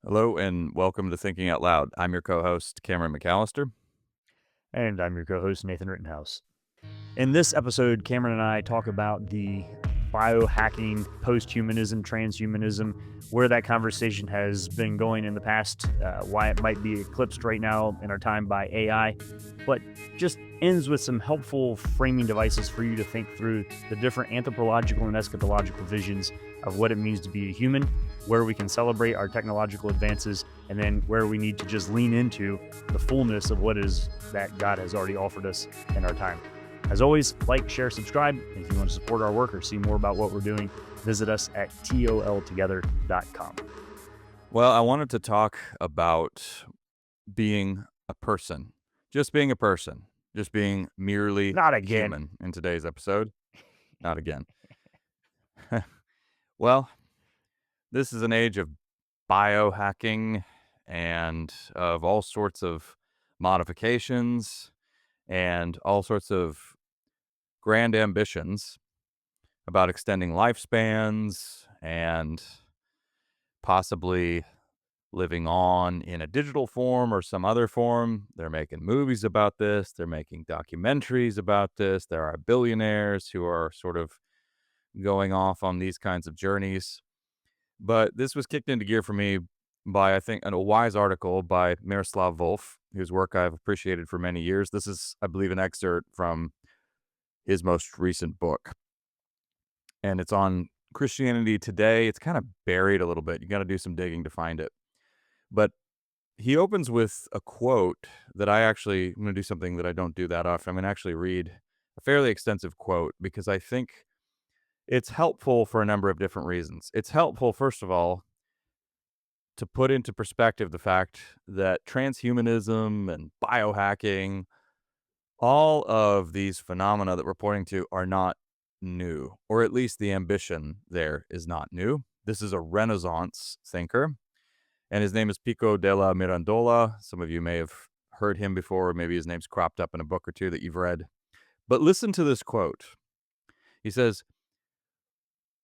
Hello and welcome to Thinking Out Loud. I'm your co-host, Cameron McAllister. And I'm your co host, Nathan Rittenhouse. In this episode, Cameron and I talk about the biohacking, post humanism, transhumanism, where that conversation has been going in the past, why it might be eclipsed right now in our time by AI, but just ends with some helpful framing devices for you to think through the different anthropological and eschatological visions of what it means to be a human, where we can celebrate our technological advances, and then where we need to just lean into the fullness of what is that God has already offered us in our time. As always, like, share, subscribe. And if you want to support our work or see more about what we're doing, visit us at toltogether.com. Well, I wanted to talk about being a person, just being a person, just being merely Not again. human in today's episode. Not again. Well, this is an age of biohacking and of all sorts of modifications and all sorts of grand ambitions about extending lifespans and possibly living on in a digital form or some other form. They're making movies about this. They're making documentaries about this. There are billionaires who are sort of going off on these kinds of journeys. But this was kicked into gear for me by, I think, a wise article by Miroslav Volf, whose work I've appreciated for many years. This is, I believe, an excerpt from his most recent book, and it's on Christianity Today. It's kind of buried a little bit. You got to do some digging to find it. But he opens with a quote that I'm going to do something that I don't do that often. I'm going to actually read a fairly extensive quote because I think it's helpful for a number of different reasons. It's helpful, first of all, to put into perspective the fact that transhumanism and biohacking, all of these phenomena that we're pointing to are not new, or at least the ambition there is not new. This is a Renaissance thinker, and his name is Pico della Mirandola. Some of you may have heard him before, or maybe his name's cropped up in a book or two that you've read. But listen to this quote. He says,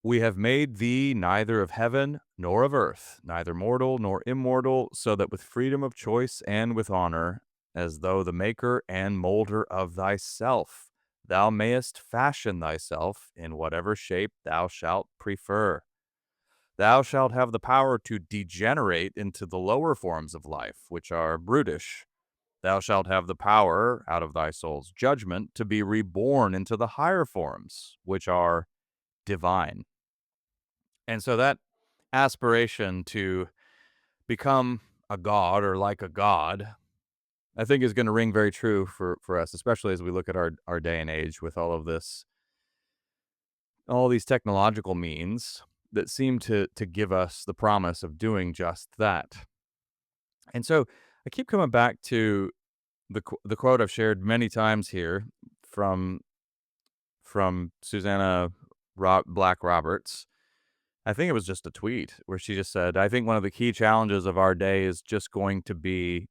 "We have made thee neither of heaven nor of earth, neither mortal nor immortal, so that with freedom of choice and with honor, as though the maker and moulder of thyself, thou mayest fashion thyself in whatever shape thou shalt prefer. Thou shalt have the power to degenerate into the lower forms of life, which are brutish. Thou shalt have the power, out of thy soul's judgment, to be reborn into the higher forms, which are divine." And so that aspiration to become a god or like a god, I think is going to ring very true for us, especially as we look at our day and age with all these technological means that seem to give us the promise of doing just that. And so I keep coming back to the quote I've shared many times here from Susanna Black Roberts. I think it was just a tweet where she just said, "I think one of the key challenges of our day is just going to be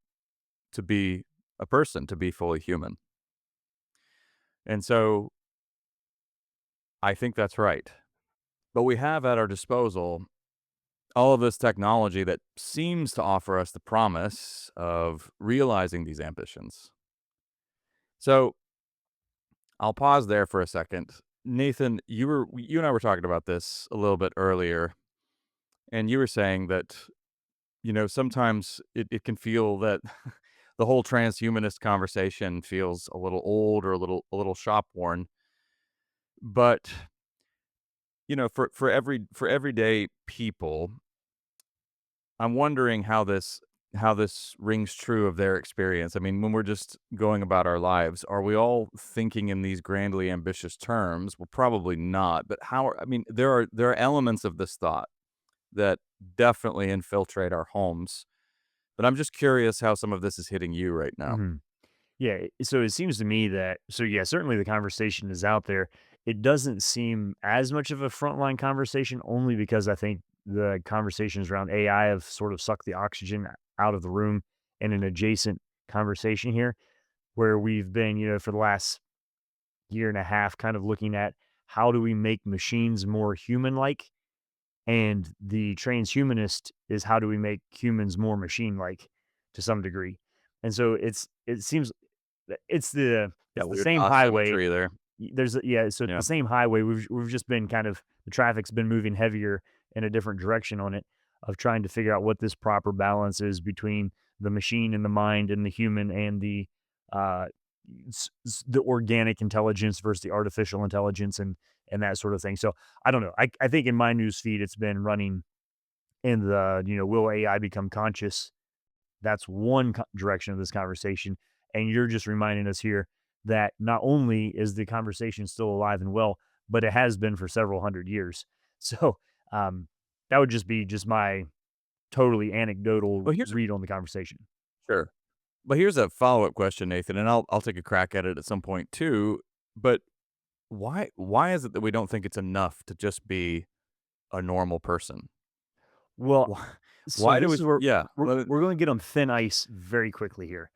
a person, to be fully human." And so I think that's right. But we have at our disposal all of this technology that seems to offer us the promise of realizing these ambitions. So I'll pause there for a second. Nathan, you and I were talking about this a little bit earlier, and you were saying that, sometimes it can feel that the whole transhumanist conversation feels a little old or a little shop worn. But, for everyday people, I'm wondering how this rings true of their experience. I mean, when we're just going about our lives, are we all thinking in these grandly ambitious terms? Well, probably not. But I mean, there are elements of this thought that definitely infiltrate our homes. But I'm just curious how some of this is hitting you right now. hmm Yeah. So it seems to me that, yeah, certainly the conversation is out there. It doesn't seem as much of a frontline conversation only because I think the conversations around AI have sort of sucked the oxygen out of the room in an adjacent conversation here where we've been, for the last year and a half kind of looking at how do we make machines more human like. And the transhumanist is how do we make humans more machine-like to some degree. And so it seems that Yeah, it's the weird same highway. asymmetry there. So it's Yeah. the same highway. We've just been kind of the traffic's been moving heavier in a different direction on it of trying to figure out what this proper balance is between the machine and the mind and the human and uh the organic intelligence versus the artificial intelligence and that sort of thing. So I don't know. I think in my news feed it's been running in the, will AI become conscious? That's one direction of this conversation. And you're just reminding us here that not only is the conversation still alive and well, but it has been for several hundred years. So um, that would just be just my totally anecdotal Well, here's a read on the conversation. sure. But here's a follow-up question, Nathan, and I'll take a crack at it at some point too. But why is it that we don't think it's enough to just be a normal person? Well, Why so why do this we is where yeah, we're going to get on thin ice very quickly here,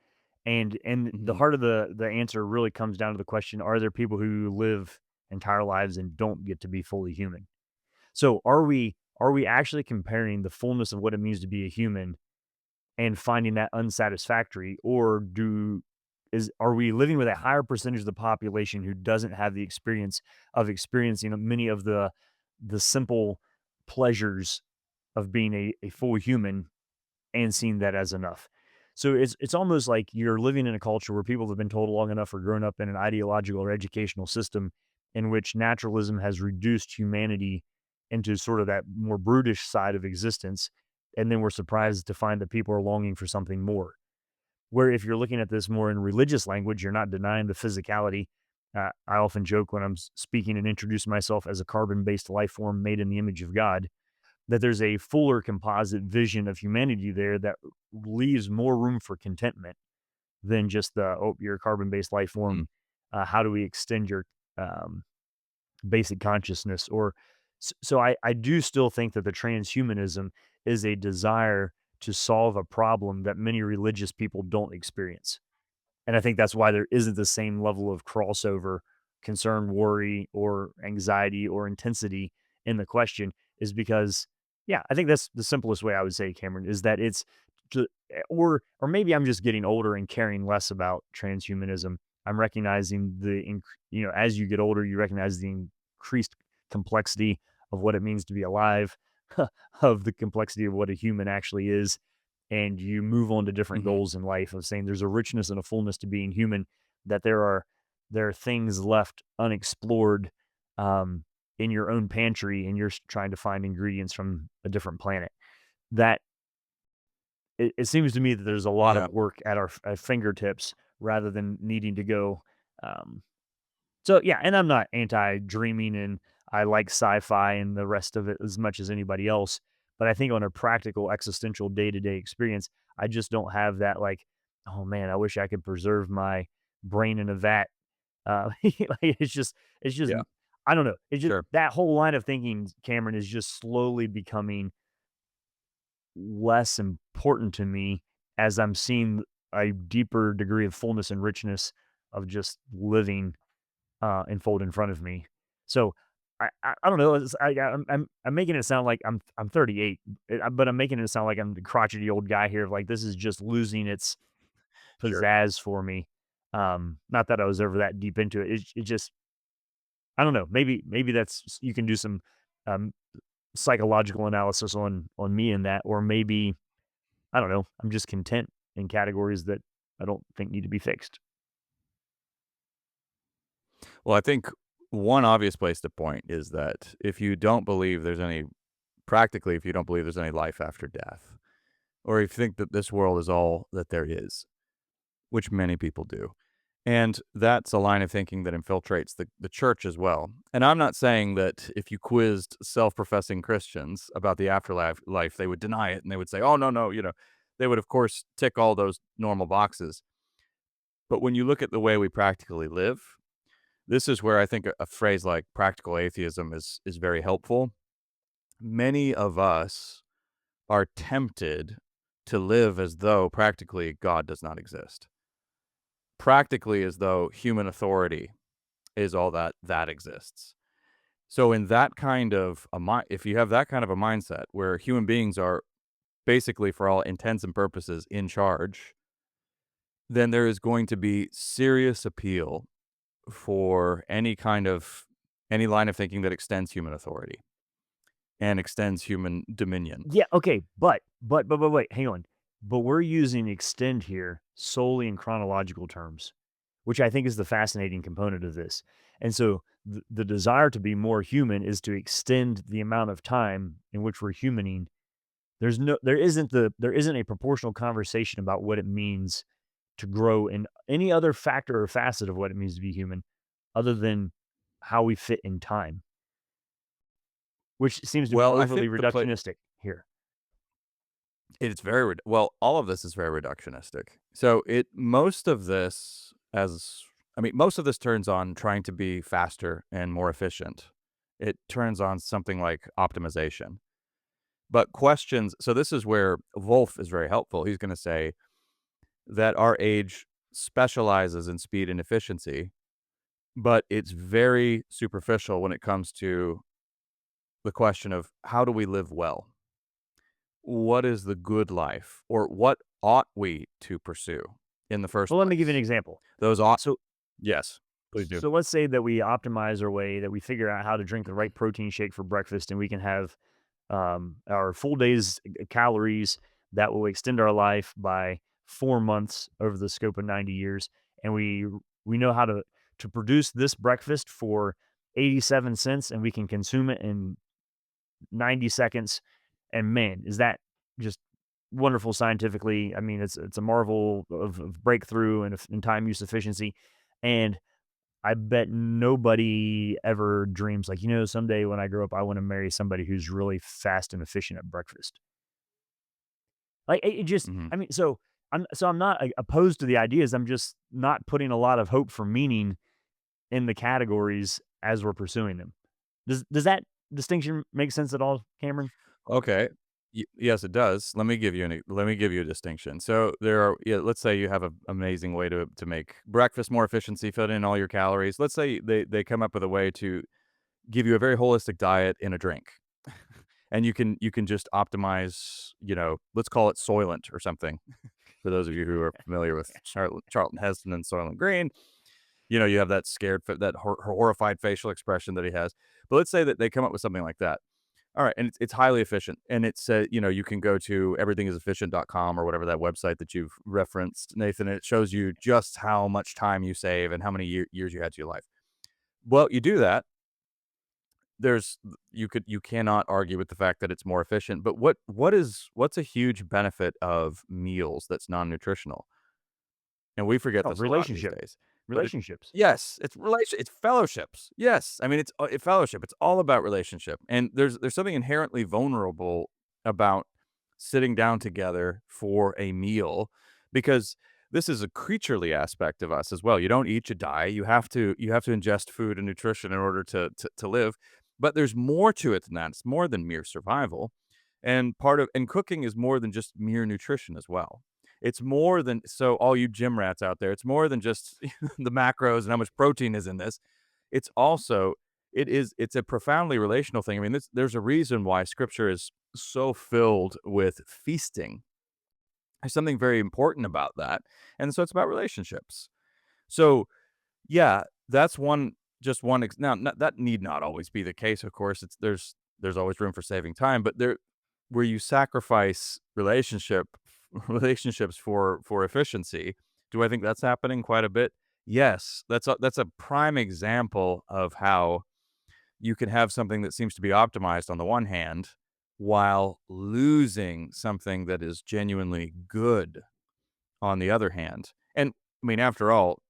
and the mhm, heart of the answer really comes down to the question: are there people who live entire lives and don't get to be fully human? So are we actually comparing the fullness of what it means to be a human and finding that unsatisfactory, or do is are we living with a higher percentage of the population who doesn't have the experience of experiencing many of the simple pleasures of being a full human and seeing that as enough. So it's almost like you're living in a culture where people have been told long enough or grown up in an ideological or educational system in which naturalism has reduced humanity into sort of that more brutish side of existence. And then we're surprised to find that people are longing for something more. Where if you're looking at this more in religious language, you're not denying the physicality. I often joke when I'm speaking and introduce myself as a carbon based life form made in the image of God that there's a fuller composite vision of humanity there that leaves more room for contentment than just the, oh, you're a carbon based life form. mhm, How do we extend your um, basic consciousness? So I do still think that the transhumanism is a desire to solve a problem that many religious people don't experience. And I think that's why there isn't the same level of crossover, concern, worry, or anxiety or intensity in the question is because, yeah, I think that's the simplest way I would say, Cameron, is that it's or maybe I'm just getting older and caring less about transhumanism. I'm recognizing as you get older, you recognize the increased complexity of what it means to be alive, of the complexity of what a human actually is, and you move on to different mhm, goals in life of saying there's a richness and a fullness to being human, that there are things left unexplored um, in your own pantry and you're trying to find ingredients from a different planet. That it seems to me that there's a lot of yeah, work at our fingertips rather than needing to go um, so yeah, and I'm not anti dreaming and I like sci-fi and the rest of it as much as anybody else. But I think on a practical existential day-to-day experience, I just don't have that like, oh man, I wish I could preserve my brain in a vat. Like it's just yeah, I don't know. It's just sure. that whole line of thinking, Cameron, is just slowly becoming less important to me as I'm seeing a deeper degree of fullness and richness of just living unfold in front of me. So I don't know. I'm making it sound like I'm 38, but I'm making it sound like I'm the crotchety old guy here. Like this is just losing its Sure. pizzazz for me. Not that I was ever that deep into it. It just I don't know. Maybe that's you can do some um, psychological analysis on me in that, or maybe I don't know. I'm just content in categories that I don't think need to be fixed. Well, I think one obvious place to point is that if you don't believe there's any practically, if you don't believe there's any life after death, or if you think that this world is all that there is, which many people do, and that's a line of thinking that infiltrates the church as well. And I'm not saying that if you quizzed self-professing Christians about the afterlife, they would deny it and they would say, "Oh, no, no," they would, of course, tick all those normal boxes. But when you look at the way we practically live, this is where I think a phrase like practical atheism is very helpful. Many of us are tempted to live as though practically God does not exist. Practically as though human authority is all that exists. So in that kind of a if you have that kind of a mindset where human beings are basically, for all intents and purposes, in charge, then there is going to be serious appeal for any line of thinking that extends human authority and extends human dominion. Yeah, okay, but wait, hang on. But we're using extend here solely in chronological terms, which I think is the fascinating component of this. And so the desire to be more human is to extend the amount of time in which we're humaning. There isn't a proportional conversation about what it means to grow in any other factor or facet of what it means to be human other than how we fit in time, which seems to be Well, I overly think the play reductionistic here. it's very well, all of this is very reductionistic. So it most of this as I mean, most of this turns on trying to be faster and more efficient. It turns on something like optimization. But questions so this is where Wolf is very helpful. He's gonna say that our age specializes in speed and efficiency, but it's very superficial when it comes to the question of how do we live well? What is the good life? Or what ought we to pursue in the first Well, let me give you an place? example. Those ought So yes, please do. so let's say that we optimize our way, that we figure out how to drink the right protein shake for breakfast, and we can have our full day's calories that will extend our life by 4 months over the scope of 90 years. And we know how to produce this breakfast for 87 cents, and we can consume it in 90 seconds. And man, is that just wonderful scientifically. I mean, it's a marvel of breakthrough and time use efficiency. And I bet nobody ever dreams like, someday when I grow up, I want to marry somebody who's really fast and efficient at breakfast. Like it just, Mhm. I mean, I'm not opposed to the ideas. I'm just not putting a lot of hope for meaning in the categories as we're pursuing them. Does that distinction make sense at all, Cameron? Okay. Yes, it does. Let me give you a distinction. So there are let's say you have an amazing way to make breakfast more efficiency, fit in all your calories. Let's say they come up with a way to give you a very holistic diet in a drink. And you can just optimize, let's call it Soylent or something. For those of you who are familiar with Charlton Heston and Soylent Green, you have that that horrified facial expression that he has. But let's say that they come up with something like that. All right, and it's highly efficient, and it's you can go to everythingisefficient.com or whatever that website that you've referenced, Nathan, and it shows you just how much time you save and how many years you had to your life. Well, you do that, there's you cannot argue with the fact that it's more efficient, but what's a huge benefit of meals that's non-nutritional? And we forget Oh, this a lot these days. But relationships. it's fellowships. Yes, I mean, it's fellowship. It's all about relationship, and there's something inherently vulnerable about sitting down together for a meal because this is a creaturely aspect of us as well. You don't eat, you die. You have to ingest food and nutrition in order to live, but there's more to it than that. It's more than mere survival, and cooking is more than just mere nutrition as well. It's more than so all you gym rats out there, it's more than just the macros and how much protein is in this. It's also it's a profoundly relational thing. I mean, there's a reason why scripture is so filled with feasting. There's something very important about that. And so it's about relationships. So, yeah, that's one now that need not always be the case, of course. There's always room for saving time, but there where you sacrifice relationships for efficiency. Do I think that's happening quite a bit? Yes, that's a prime example of how you can have something that seems to be optimized on the one hand while losing something that is genuinely good on the other hand. And I mean, after all,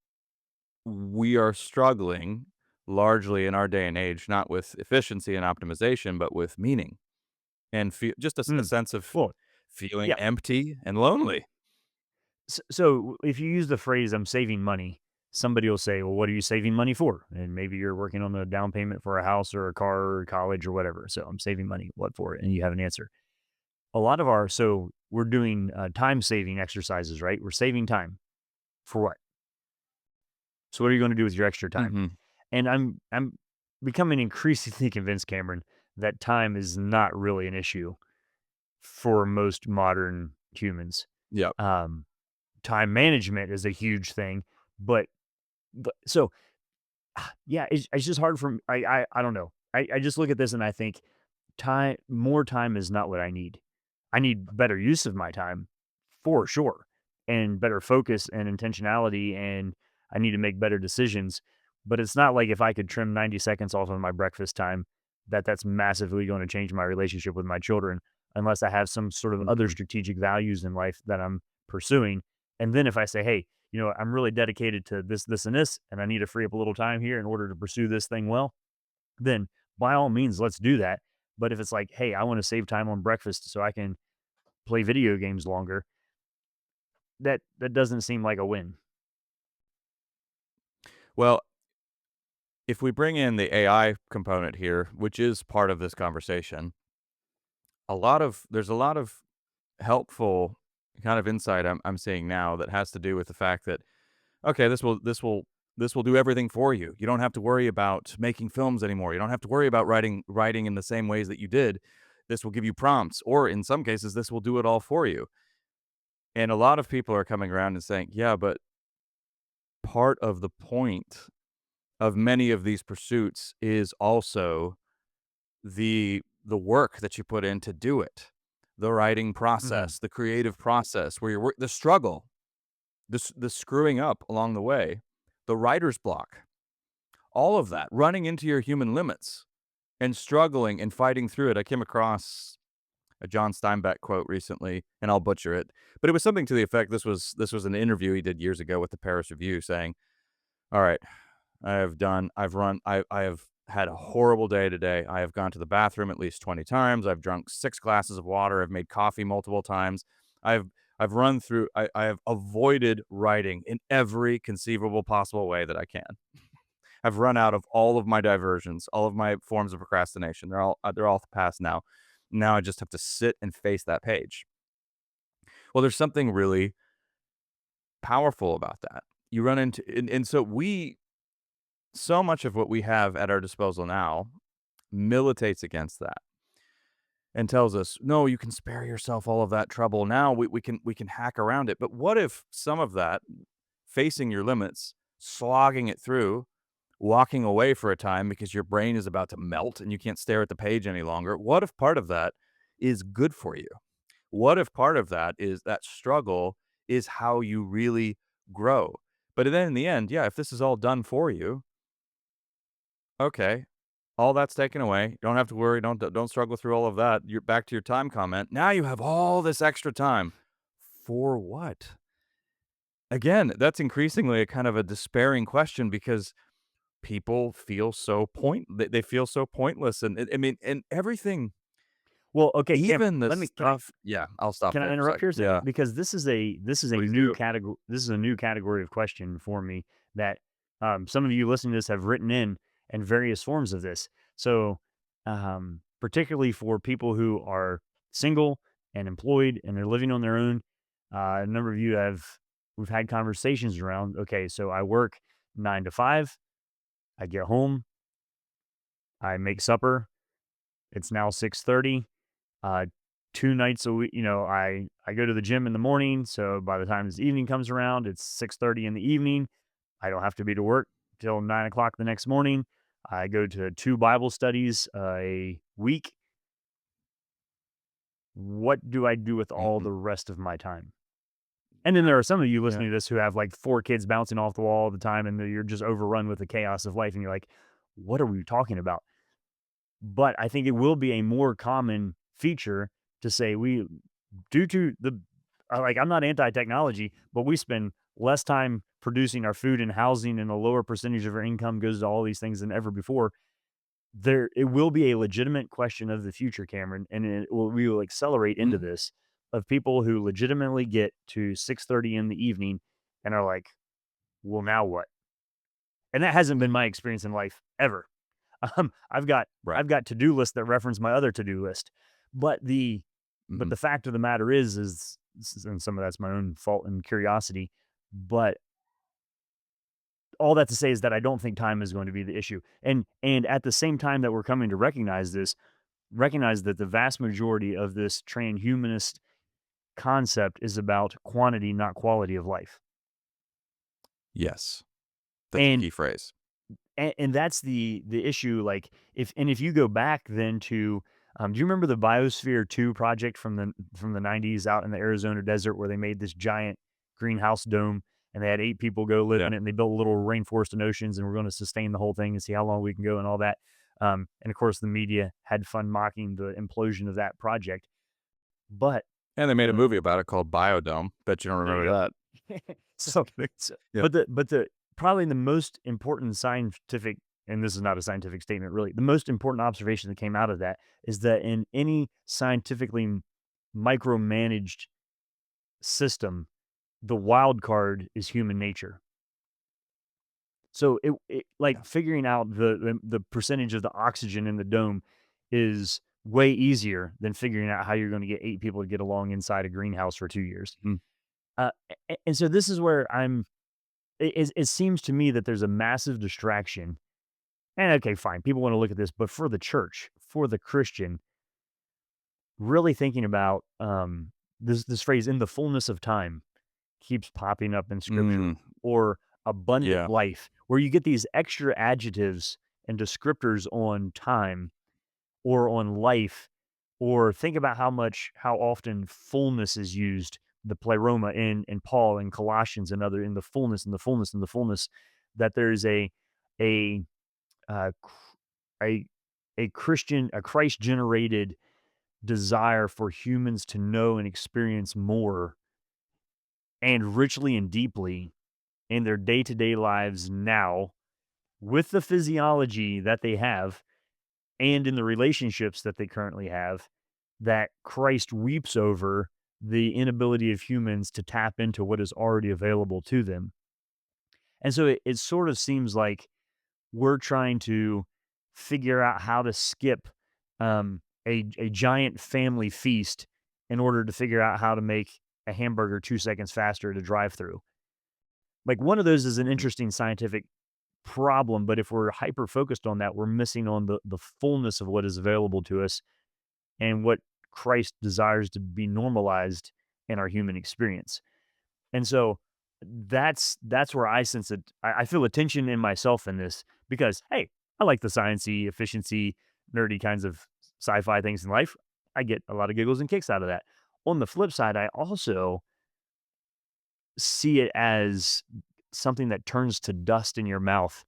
we are struggling largely in our day and age, not with efficiency and optimization, but with meaning and just a Mm. sense of Well, feeling yeah. empty and lonely. So if you use the phrase "I'm saving money," somebody will say, "Well, what are you saving money for?" And maybe you're working on a down payment for a house or a car or college or whatever. So I'm saving money. What for? And you have an answer. A lot of we're doing time saving exercises, right? We're saving time for what? So what are you going to do with your extra time? Mhm. And I'm becoming increasingly convinced, Cameron, that time is not really an issue for most modern humans. Yep. Um, Time management is a huge thing, but so yeah, it's just hard for I don't know. I just look at this and I think more time is not what I need. I need better use of my time for sure, and better focus and intentionality, and I need to make better decisions. But it's not like if I could trim 90 seconds off of my breakfast time, that's massively going to change my relationship with my children, unless I have some sort of other Mhm. strategic values in life that I'm pursuing. And then if I say, hey, I'm really dedicated to this, this, and this, and I need to free up a little time here in order to pursue this thing well, then by all means, let's do that. But if it's like, hey, I want to save time on breakfast so I can play video games longer, that doesn't seem like a win. Well, if we bring in the AI component here, which is part of this conversation, there's a lot of helpful kind of insight I'm seeing now that has to do with the fact that, okay, this will do everything for you. You don't have to worry about making films anymore. You don't have to worry about writing in the same ways that you did. This will give you prompts, or in some cases, this will do it all for you. And a lot of people are coming around and saying, yeah, but part of the point of many of these pursuits is also the work that you put in to do it. The writing Mhm. process, the creative process where the struggle, the screwing up along the way, the writer's block, all of that, running into your human limits and struggling and fighting through it. I came across a John Steinbeck quote recently, and I'll butcher it, but it was something to the effect, this was an interview he did years ago with the Paris Review saying, "All right, I have had a horrible day today. I have gone to the bathroom at least 20 times. I've drunk 6 glasses of water. I've made coffee multiple times. I've I have avoided writing in every conceivable possible way that I can. I've run out of all of my diversions, all of my forms of procrastination. They're all past now. Now I just have to sit and face that page." Well, there's something really powerful about that. You run into and so we so much of what we have at our disposal now militates against that and tells us, "No, you can spare yourself all of that trouble. Now we can hack around it." But what if some of that, facing your limits, slogging it through, walking away for a time because your brain is about to melt and you can't stare at the page any longer, what if part of that is good for you? What if part of that is that struggle is how you really grow? But then in the end, yeah, if this is all done for you, okay, all that's taken away. You don't have to worry. Don't struggle through all of that. You're back to your time comment. Now you have all this extra time. For what? Again, that's increasingly a kind of a despairing question because people feel so they feel so pointless, and I mean, and everything, Well, okay, Cam, even the let me can I stuff. Yeah, I'll stop can I there for a interrupt sec. here a second? Yeah, Because this is a please new do. category. This is a new category of question for me that some of you listening to this have written in and various forms of this. So, particularly for people who are single and employed and they're living on their own, a number of you have we've had conversations around. Okay, so I work 9 to 5. I get home. I make supper. It's now 6:30. Uh, 2 nights a week, I go to the gym in the morning, so by the time this evening comes around, it's 6:30 in the evening. I don't have to be to work till 9 o'clock the next morning. I go to 2 Bible studies a week. What do I do with all Mhm. the rest of my time? And then there are some of you Yeah. listening to this who have, like, 4 kids bouncing off the wall all the time, and you're just overrun with the chaos of life, and you're like, "What are we talking about?" But I think it will be a more common feature to say we due to the like, I'm not anti-technology, but we spend less time producing our food and housing, and a lower percentage of our income goes to all these things than ever before. It will be a legitimate question of the future, Cameron, and we will accelerate into Mhm. this of people who legitimately get to 6:30 in the evening and are like, "Well, now what?" And that hasn't been my experience in life ever. I've got Right. I've got to-do lists that reference my other to-do list. But Mhm. the fact of the matter is and some of that's my own fault and curiosity, but all that to say is that I don't think time is going to be the issue. And at the same time that we're coming to recognize this, recognize that the vast majority of this transhumanist concept is about quantity, not quality of life. Yes. That's a And key phrase. and that's the issue. Like if you go back then to do you remember the Biosphere 2 project from the 90s out in the Arizona desert where they made this giant greenhouse dome and they had 8 people go live Yeah. in it and they built a little rainforest and oceans and we're going to sustain the whole thing and see how long we can go and all that. And of course the media had fun mocking the implosion of that project. But And they made a the movie about it called Biodome. Bet you don't there you remember that. go. Just so, kidding. so Yep. but the probably the most important scientific, and this is not a scientific statement really, the most important observation that came out of that is that in any scientifically micromanaged system, the wild card is human nature. So it Yeah. like figuring out the percentage of the oxygen in the dome is way easier than figuring out how you're going to get 8 people to get along inside a greenhouse for 2 years. Mhm. And so this is where it seems to me that there's a massive distraction. And okay, fine, people want to look at this, but for the church, for the Christian, really thinking about this phrase "in the fullness of time" keeps popping up in Scripture, Mm, or abundant yeah. life, where you get these extra adjectives and descriptors on time or on life, or think about how often fullness is used, the pleroma in Paul and Colossians and other in the fullness and the fullness and the fullness, that there's a cr- a a Christ generated desire for humans to know and experience more and richly and deeply in their day-to-day lives now with the physiology that they have and in the relationships that they currently have, that Christ weeps over the inability of humans to tap into what is already available to them. And so it sort of seems like we're trying to figure out how to skip a giant family feast in order to figure out how to make a hamburger 2 seconds faster to drive through. Like one of those is an Mm, interesting scientific problem, but if we're hyper focused on that, we're missing on the fullness of what is available to us and what Christ desires to be normalized in our human experience. And so that's where I sense it. I feel a tension in myself in this because hey, I like the sciencey, efficiency, nerdy kinds of sci-fi things in life. I get a lot of giggles and kicks out of that. On the flip side, I also see it as something that turns to dust in your mouth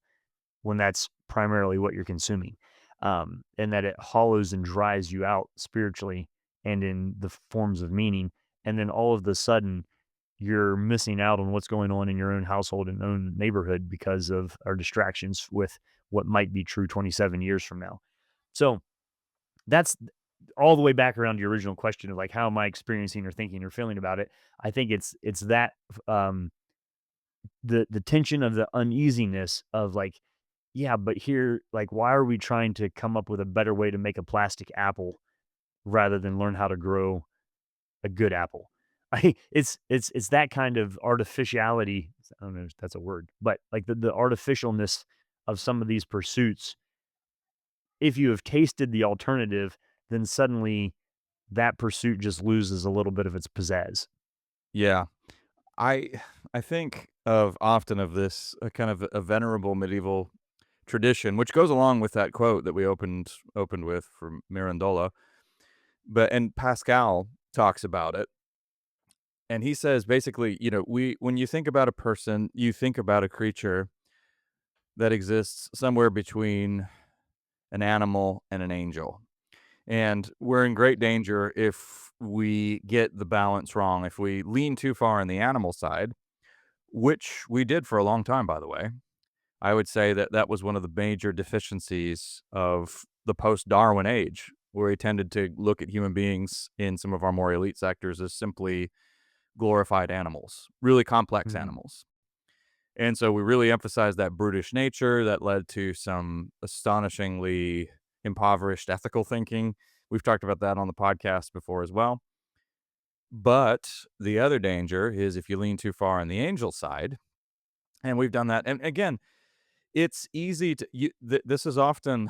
when that's primarily what you're consuming, and that it hollows and dries you out spiritually and in the forms of meaning. And then all of the sudden, you're missing out on what's going on in your own household and own neighborhood because of our distractions with what might be true 27 years from now. So that's all the way back around to your original question of like, how am I experiencing or thinking or feeling about it? I think it's that the tension of the uneasiness of like, yeah, but here, like, why are we trying to come up with a better way to make a plastic apple rather than learn how to grow a good apple? It's that kind of artificiality. I don't know if that's a word, but like the artificialness of some of these pursuits. If you have tasted the alternative, then suddenly that pursuit just loses a little bit of its pizzazz. Yeah. I I think of often of this kind of a venerable medieval tradition, which goes along with that quote that we opened with from Mirandola. But and Pascal talks about it, and he says basically, we when you think about a person, you think about a creature that exists somewhere between an animal and an angel. And we're in great danger if we get the balance wrong, if we lean too far on the animal side, which we did for a long time, by the way. I would say that that was one of the major deficiencies of the post-Darwin age, where we tended to look at human beings in some of our more elite sectors as simply glorified animals, really complex Mhm. animals. And so we really emphasized that brutish nature that led to some astonishingly impoverished ethical thinking. We've talked about that on the podcast before as well. But the other danger is if you lean too far on the angel side, And we've done that. And again, it's easy to this is often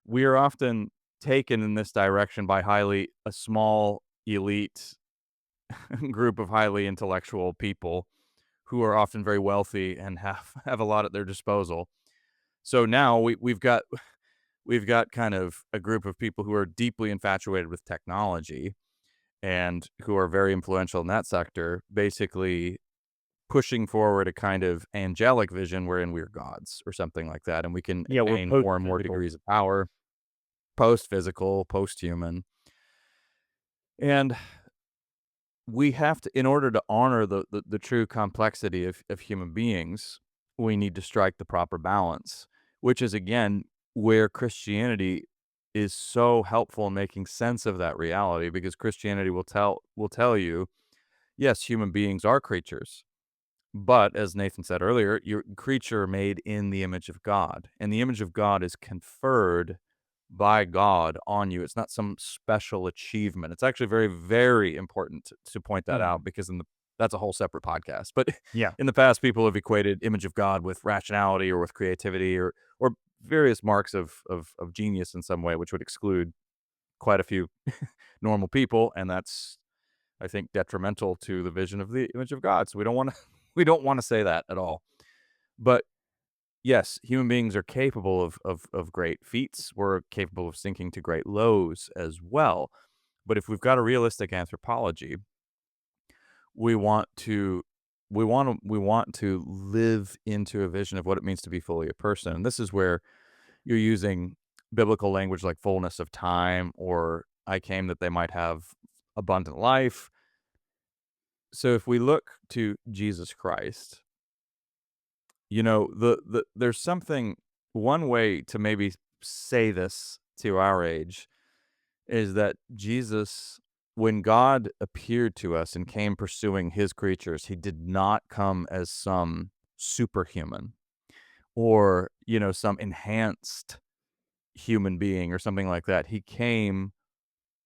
we are often taken in this direction by a small elite group of highly intellectual people who are often very wealthy and have a lot at their disposal. So now we've got kind of a group of people who are deeply infatuated with technology and who are very influential in that sector, basically pushing forward a kind of angelic vision wherein we're gods or something like that, and we can Yeah, we're attain more and more post-physical. degrees of power, post-physical, post-human. And we have to, in order to honor the true complexity of human beings, we need to strike the proper balance, which is again where Christianity is so helpful in making sense of that reality, because Christianity will tell you, yes, human beings are creatures, but as Nathan said earlier, you're a creature made in the image of God, and the image of God is conferred by God on you. It's not some special achievement. It's actually very, very important to point that Mhm. out, because that's a whole separate podcast. But Yeah. in the past, people have equated image of God with rationality or with creativity or various marks of genius in some way, which would exclude quite a few normal people, and that's, I think, detrimental to the vision of the image of God. So we don't want to we don't want to say that at all. But yes, human beings are capable of great feats. We're capable of sinking to great lows as well. But if we've got a realistic anthropology, we want to we want to live into a vision of what it means to be fully a person. And this is where you're using biblical language like fullness of time, or I came that they might have abundant life. So if we look to Jesus Christ, there's something, one way to maybe say this to our age is that Jesus, when God appeared to us and came pursuing his creatures, he did not come as some superhuman or, some enhanced human being or something like that. He came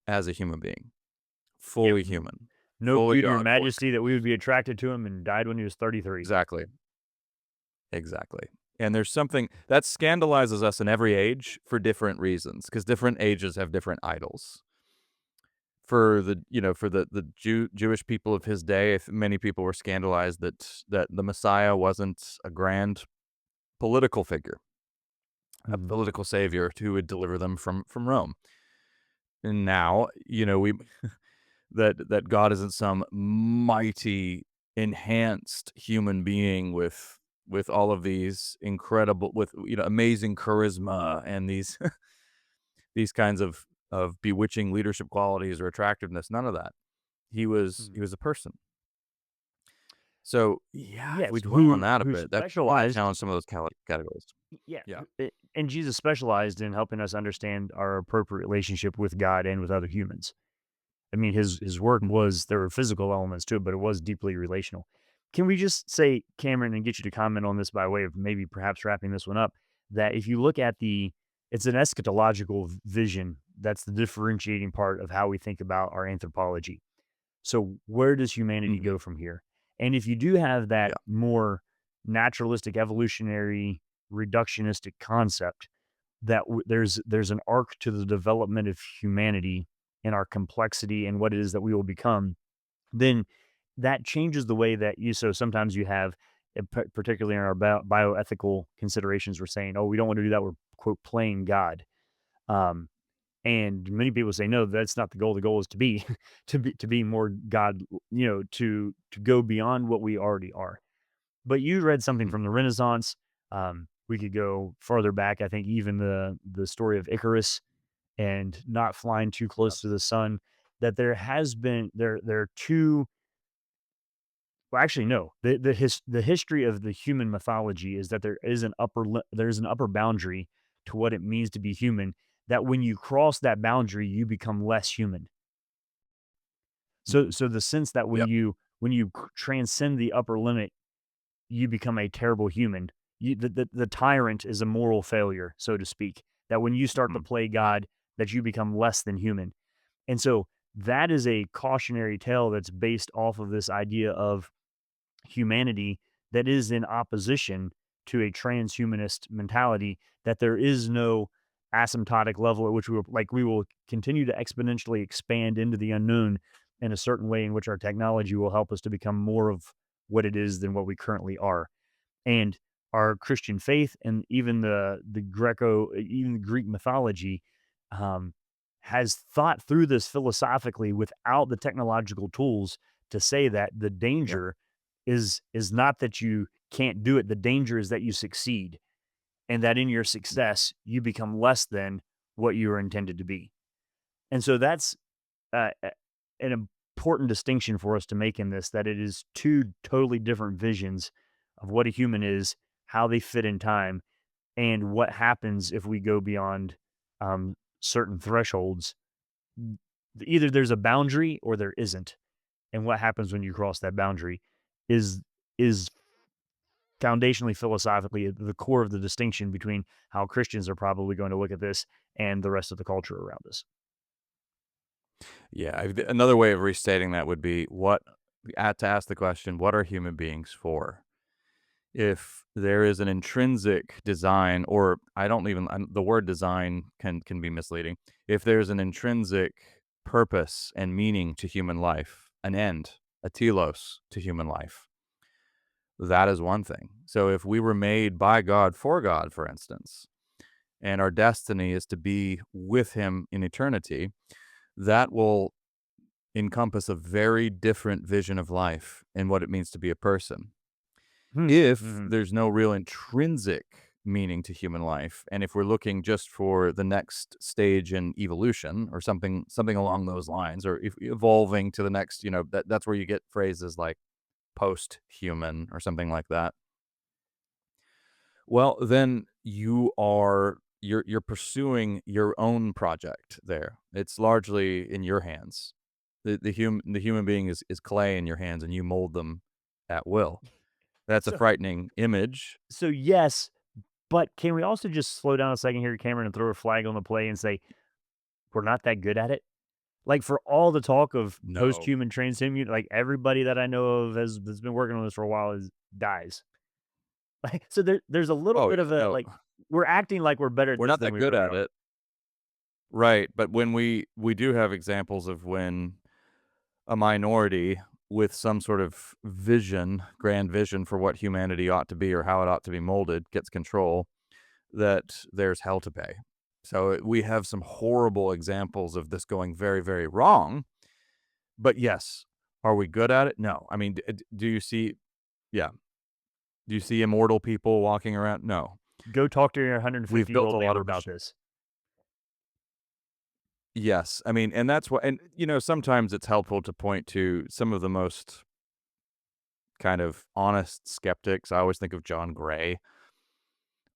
as a human being, Yeah. fully human, No fully beauty or God, fully majesty that we would be attracted to him, and died when he was 33. exactly. Exactly. And there's something that scandalizes us in every age for different reasons, because different ages have different idols. For the Jewish people of his day, if many people were scandalized that the Messiah wasn't a grand political figure, a Mhm. political savior who would deliver them from Rome. And now, we that God isn't some mighty enhanced human being with all of these incredible, with amazing charisma and these these kinds of bewitching leadership qualities or attractiveness. None of that. He Mhm. was a person. So yeah, if we Yes, dwell on that a who bit, that might specialized. challenge some of those categories. Yeah, Yeah. and Jesus specialized in helping us understand our appropriate relationship with God and with other humans. I mean, his work Mhm. was, there were physical elements to it, but it was deeply relational. Can we just say, Cameron, and get you to comment on this by way of maybe perhaps wrapping this one up, that if you look at it's an eschatological vision that's the differentiating part of how we think about our anthropology. So where does humanity Mhm. go from here? And if you do have that Yeah. more naturalistic, evolutionary, reductionistic concept that there's an arc to the development of humanity and our complexity and what it is that we will become, then that changes the way that so sometimes you have, particularly in our bioethical considerations, we're saying, oh, we don't want to do that. We're quote playing God. Um, and many people say, no, that's not the goal. The goal is to be, to be more God, to go beyond what we already are. But you read something Mhm. from the Renaissance. We could go farther back. I think even the story of Icarus and not flying too Yeah. close to the sun. That there has been there are two. Well, actually, no. The history of the human mythology is that there's an upper boundary to what it means to be human. That when you cross that boundary, you become less human. So Mhm. so the sense that Yep. when you transcend the upper limit, you become a terrible human. The tyrant is a moral failure, so to speak. That when you start to Mhm. play God, that you become less than human. And so that is a cautionary tale that's based off of this idea of humanity that is in opposition to a transhumanist mentality, that there is no asymptotic level at which we will continue to exponentially expand into the unknown in a certain way in which our technology will help us to become more of what it is than what we currently are. And our Christian faith and even even the Greek mythology, um, has thought through this philosophically without the technological tools to say that the Yep. danger is not that you can't do it. The danger is that you succeed, and that in your success you become less than what you were intended to be. And so that's an important distinction for us to make in this, that it is two totally different visions of what a human is, how they fit in time, and what happens if we go beyond certain thresholds. Either there's a boundary or there isn't, and what happens when you cross that boundary is is foundationally philosophically the core of the distinction between how Christians are probably going to look at this and the rest of the culture around us. Yeah, another way of restating that would be to ask the question, what are human beings for? If there is an intrinsic design, or I don't even the word design can be misleading. If there's an intrinsic purpose and meaning to human life, an end, a telos to human life, that is one thing. So if we were made by God for God, for instance, and our destiny is to be with him in eternity, that will encompass a very different vision of life and what it means to be a person. Hmm. If Mhm. there's no real intrinsic meaning to human life, and if we're looking just for the next stage in evolution or something along those lines, or if evolving to the next, that's where you get phrases like post-human or something like that. Well, then you're pursuing your own project there. It's largely in your hands. The human being is clay in your hands, and you mold them at will. That's a So frightening image. so yes, but can we also just slow down a second here, Cameron, and throw a flag on the play and say we're not that good at it? Like, for all the talk of No. post-human, transhuman, like, everybody that I know of has been working on this for a while is dies. Like, so there's a little Oh, bit yeah, of a, no. like, we're acting like we're better at We're this not than that we good really at are. it. Right, but when we do have examples of when a minority with some sort of vision, grand vision for what humanity ought to be or how it ought to be molded gets control, that there's hell to pay. So, we have some horrible examples of this going very, very wrong, but yes, are we good at it? No. I mean, do you see yeah. Do you see immortal people walking around? No. Go talk to your We've built 150-year-old a lot neighbor of about this. Yes, I mean, and that's what and, sometimes it's helpful to point to some of the most kind of honest skeptics. I always think of John Gray,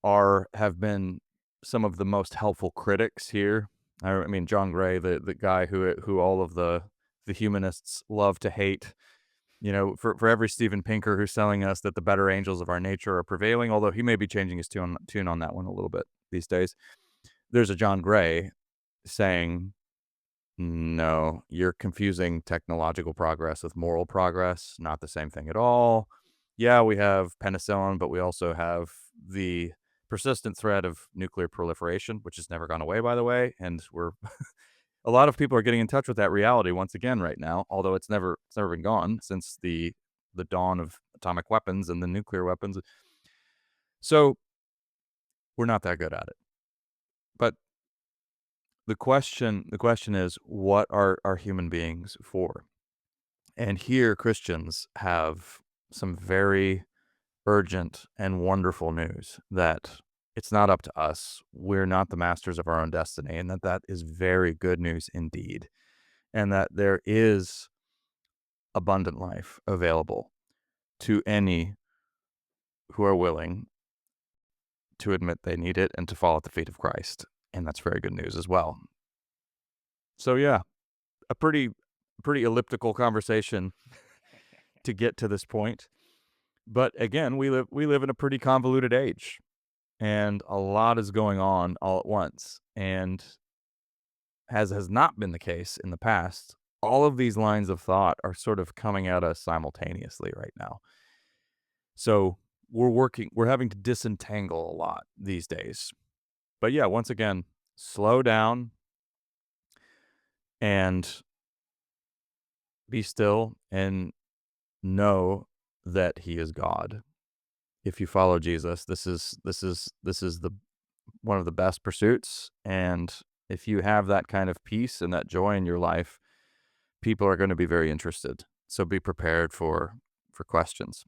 have been some of the most helpful critics here. I mean, John Gray, the guy who all of the humanists love to hate. For every Steven Pinker who's telling us that the better angels of our nature are prevailing, although he may be changing his tune on that one a little bit these days. There's a John Gray saying, "No, you're confusing technological progress with moral progress. Not the same thing at all. Yeah, we have penicillin, but we also have the persistent threat of nuclear proliferation, which has never gone away, by the way. And we're a lot of people are getting in touch with that reality once again right now, although it's never been gone since the dawn of atomic weapons and the nuclear weapons. So we're not that good at it. But the question is, what are human beings for? And here Christians have some very urgent and wonderful news that it's not up to us. We're not the masters of our own destiny, and that is very good news indeed. And that there is abundant life available to any who are willing to admit they need it and to fall at the feet of Christ. And that's very good news as well. So yeah, a pretty elliptical conversation to get to this point. But again, we live in a pretty convoluted age, and a lot is going on all at once. And as has not been the case in the past, all of these lines of thought are sort of coming at us simultaneously right now. So we're having to disentangle a lot these days. But yeah, once again, slow down and be still and know that he is God. If you follow Jesus, this is the one of the best pursuits, and if you have that kind of peace and that joy in your life, people are going to be very interested. So be prepared for questions.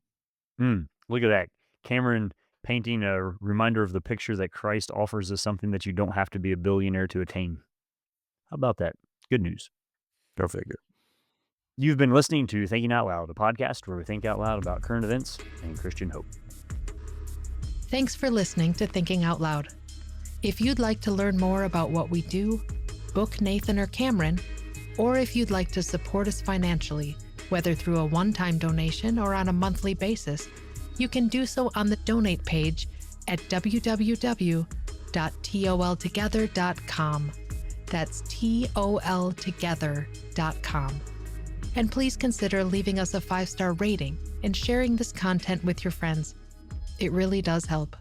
Look at that. Cameron painting a reminder of the picture that Christ offers us something that you don't have to be a billionaire to attain. How about that? Good news. Go figure. You've been listening to Thinking Out Loud, a podcast where we think out loud about current events and Christian hope. Thanks for listening to Thinking Out Loud. If you'd like to learn more about what we do, book Nathan or Cameron, or if you'd like to support us financially, whether through a one-time donation or on a monthly basis, you can do so on the donate page at www.toltogether.com. That's toltogether.com. And please consider leaving us a 5-star rating and sharing this content with your friends. It really does help.